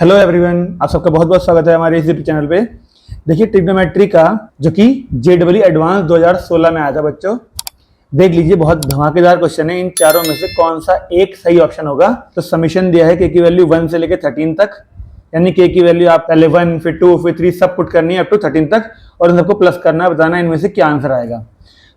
Hello everyone, आप सबका बहुत बहुत स्वागत है हमारे इस यूट्यूब चैनल पे। देखिए ट्रिग्नोमेट्री का जो कि JEE एडवांस 2016 में आया था बच्चों, देख लीजिए बहुत धमाकेदार क्वेश्चन है। इन चारों में से कौन सा एक सही ऑप्शन होगा। तो समीशन दिया है के की वैल्यू 1 से लेकर 13 तक, यानी के की वैल्यू आप पहले 1 फिर 2 फिर 3 सब पुट करनी है अप टू 13 तक, और इन सबको प्लस करना है, बताना है इनमें से क्या आंसर आएगा।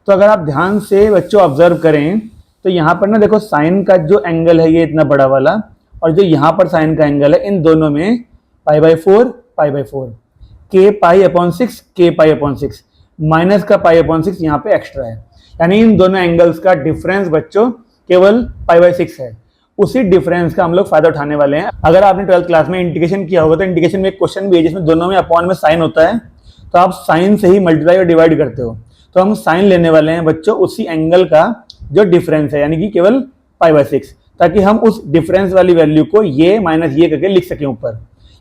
तो अगर आप ध्यान से बच्चों ऑब्जर्व करें तो यहाँ पर ना देखो साइन का जो एंगल है ये इतना बड़ा वाला, और जो यहाँ पर साइन का एंगल है इन दोनों में π/4 π/4 k π/6 k π/6 माइनस का π/6 यहाँ पे एक्स्ट्रा है, यानी इन दोनों एंगल्स का डिफरेंस बच्चों केवल π/6 है। उसी डिफरेंस का हम लोग फायदा उठाने वाले हैं। अगर आपने 12th क्लास में इंटीग्रेशन किया होगा तो इंटीग्रेशन में एक क्वेश्चन भी है जिसमें दोनों में अपॉन में साइन होता है, तो आप साइन से ही मल्टीप्लाई और डिवाइड करते हो। तो हम साइन लेने वाले हैं बच्चों उसी एंगल का जो डिफरेंस है, यानी कि केवल π/6, ताकि हम उस डिफरेंस वाली वैल्यू को ये माइनस ये करके लिख सकें ऊपर,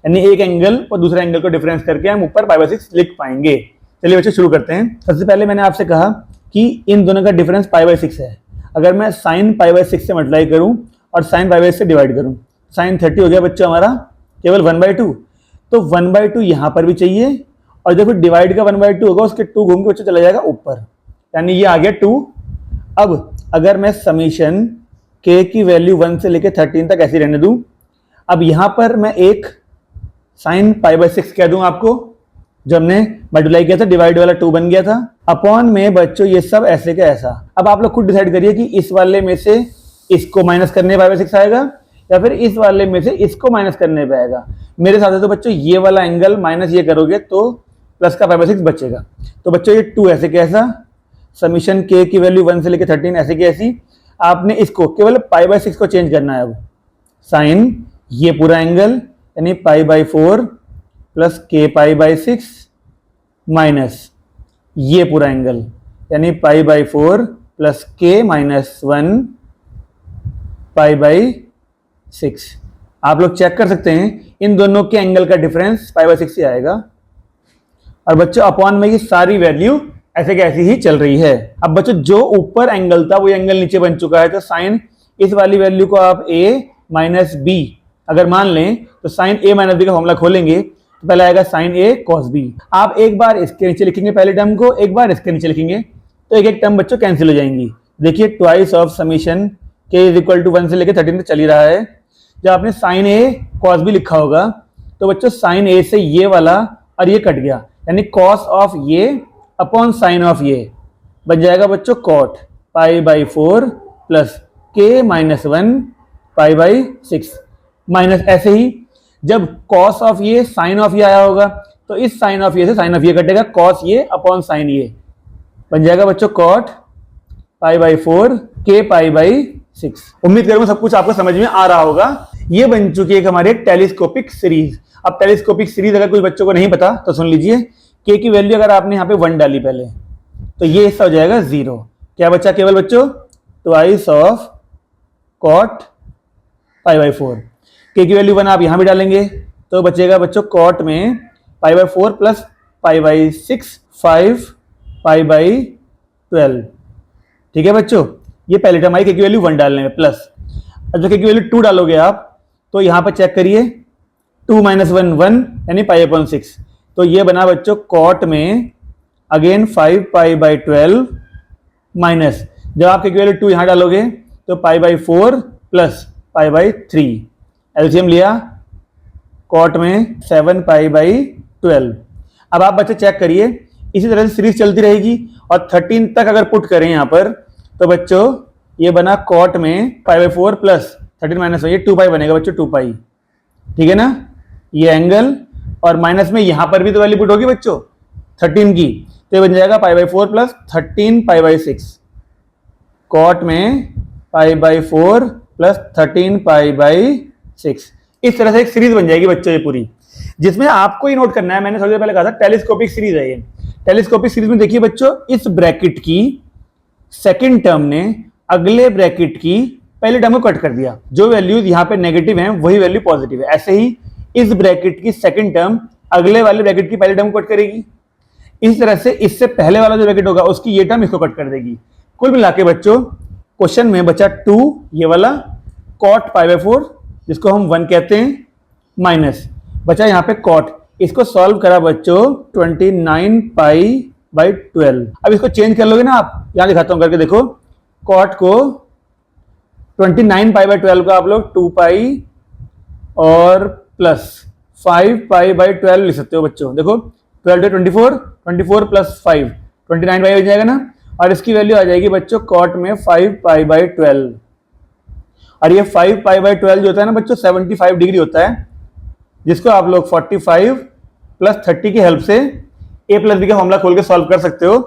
यानी एक एंगल और दूसरे एंगल को डिफरेंस करके हम ऊपर π/6 लिख पाएंगे। चलिए बच्चों शुरू करते हैं। सबसे पहले मैंने आपसे कहा कि इन दोनों का डिफरेंस π/6 है। अगर मैं साइन π/6 से मल्टीप्लाई करूं और साइन π/6 से डिवाइड करूं, साइन 30 हो गया बच्चों हमारा केवल 1/2। तो 1/2 यहाँ पर भी चाहिए, और जब फिर डिवाइड का 1/2 होगा उसके 2 घूम के बच्चों चला जाएगा ऊपर, यानी ये आ गया 2। अब अगर मैं समीशन k की वैल्यू 1 से लेकर 13 तक ऐसे रहने दूं, अब यहां पर मैं एक साइन π/6 कह दूं आपको, जो हमने मल्टीप्लाई किया था डिवाइड वाला 2 बन गया था, अपॉन में बच्चों ये सब ऐसे का ऐसा। अब आप लोग खुद डिसाइड करिए कि इस वाले में से इसको माइनस करने π/6 आएगा या फिर इस वाले में से इसको माइनस करने पे आएगा। मेरे साथ है तो बच्चों ये वाला एंगल माइनस ये करोगे तो प्लस का π/6 बचेगा। तो बच्चों ये 2 ऐसे कैसा, समीशन k की वैल्यू 1 से लेकर 13 ऐसे की ऐसी। आपने इसको केवल π/6 को चेंज करना है। अब साइन ये पूरा एंगल यानी π/4 प्लस k π/6 माइनस ये पूरा एंगल यानी π/4 प्लस k - 1 π/6। आप लोग चेक कर सकते हैं इन दोनों के एंगल का डिफरेंस π/6 ही आएगा। और बच्चों अपॉन में ये सारी वैल्यू ऐसे कैसी ही चल रही है। अब बच्चों जो ऊपर एंगल था वो एंगल नीचे बन चुका है, तो साइन इस वाली वैल्यू को आप a - b अगर मान लें तो साइन a - b का फॉर्मूला खोलेंगे तो पहले आएगा साइन a cos b। आप एक बार इसके नीचे लिखेंगे पहले टर्म को, एक बार इसके नीचे लिखेंगे तो एक एक टर्म बच्चों कैंसिल हो जाएंगी। देखिए ट्वाइस ऑफ समीशन k = 1 से लेकर 13 तक चल ही रहा है। जब आपने साइन a cos b लिखा होगा तो बच्चों साइन a से ये वाला और ये कट गया, यानी cos ऑफ ये अपॉन साइन ऑफ ये बन जाएगा बच्चों cot π/4 प्लस k - 1 π/6 माइनस ऐसे ही जब cos ऑफ ये साइन ऑफ ये आया होगा तो इस साइन ऑफ ये से साइन ऑफ ये कटेगा, cos ये अपॉन साइन ये बन जाएगा बच्चों cot π/4 k π/6। उम्मीद करूंगा सब कुछ आपको समझ में आ रहा होगा। ये बन चुकी है हमारी टेलीस्कोपिक सीरीज। अब टेलीस्कोपिक सीरीज अगर कुछ बच्चों को नहीं पता तो सुन लीजिए, k की वैल्यू अगर आपने यहाँ पे 1 डाली पहले तो ये हिस्सा हो जाएगा 0। क्या बचा केवल बच्चों ट्वाइस ऑफ cot π/4। k की वैल्यू 1 आप यहाँ भी डालेंगे तो बचेगा बच्चों cot में π/4 प्लस π/6 5 π/12। ठीक है बच्चों, ये पहले टर्म आई k की वैल्यू 1 डालने में प्लस। अब जब k की वैल्यू 2 डालोगे आप तो यहाँ पर चेक करिए 2 - 1 1 यानी π/6। तो ये बना बच्चों cot में अगेन 5 π/12 माइनस जब आप k की वैल्यू 2 यहाँ डालोगे तो π/4 प्लस π/3। एलसीएम लिया cot में 7 π/12। अब आप बच्चे चेक करिए इसी तरह से सीरीज चलती रहेगी और 13 तक अगर पुट करें यहाँ पर तो बच्चों ये बना cot में π/4 प्लस 13 - 1 ये 2π बनेगा बच्चों 2π। ठीक है ना, ये एंगल और माइनस में यहां पर भी तो वैल्यू पुट होगी बच्चों 13 की, तो ये बन जाएगा π/4 प्लस 13 π/6 cot में π/4 प्लस 13 π/6। इस तरह से एक सीरीज बन जाएगी बच्चों ये पूरी, जिसमें आपको ही नोट करना है। मैंने थोड़ी देर पहले कहा था टेलीस्कोपिक सीरीज है ये। टेलीस्कोपिक सीरीज में देखिए बच्चों इस ब्रैकेट की सेकंड टर्म ने अगले ब्रैकेट की पहले टर्म को कट कर दिया। जो वैल्यूज यहाँ पे नेगेटिव हैं वही वैल्यू पॉजिटिव है। ऐसे ही इस ब्रैकेट की सेकंड टर्म अगले वाले ब्रैकेट की पहले टर्म को कट करेगी। इस तरह से इससे पहले वाला जो ब्रैकेट होगा उसकी ये टर्म इसको कट कर देगी। कुल मिला के बच्चों क्वेश्चन में बचा 2 ये वाला cot π/4 जिसको हम 1 कहते हैं माइनस बचा यहाँ पे कॉट, इसको सॉल्व करा बच्चों 29 पाई बाई 12। अब इसको चेंज कर लोगे ना आप, यहाँ दिखाता हूँ करके देखो, कॉट को 29 पाई बाई 12 का आप लोग 2 पाई और प्लस 5 पाई बाई 12 लिख सकते हो बच्चों। देखो 12 to 24, 24 प्लस 5 29 पाई हो जाएगा ना, और इसकी वैल्यू आ जाएगी बच्चों कॉट में 5 पाई बाई 12। और ये 5 पाई बाई 12 जो होता है ना बच्चों 75 डिग्री होता है, जिसको आप लोग 45 प्लस 30 की हेल्प से a प्लस बी का फॉर्मूला खोल के सॉल्व कर सकते हो।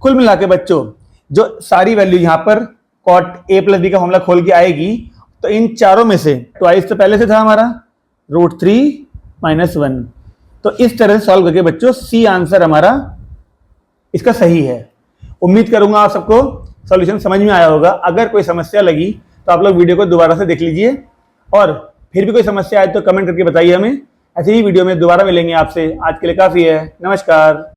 कुल मिला के बच्चों जो सारी वैल्यू यहाँ पर कॉट a प्लस बी का फॉर्मूला खोल के आएगी, तो इन चारों में से ट्वाइस तो पहले से था हमारा √3 - 1, तो इस तरह से सॉल्व करके बच्चों सी आंसर हमारा इसका सही है। उम्मीद करूंगा आप सबको सॉल्यूशन समझ में आया होगा। अगर कोई समस्या लगी तो आप लोग वीडियो को दोबारा से देख लीजिए, और फिर भी कोई समस्या आए तो कमेंट करके बताइए हमें। ऐसे ही वीडियो में दोबारा मिलेंगे आपसे। आज के लिए काफी है। नमस्कार।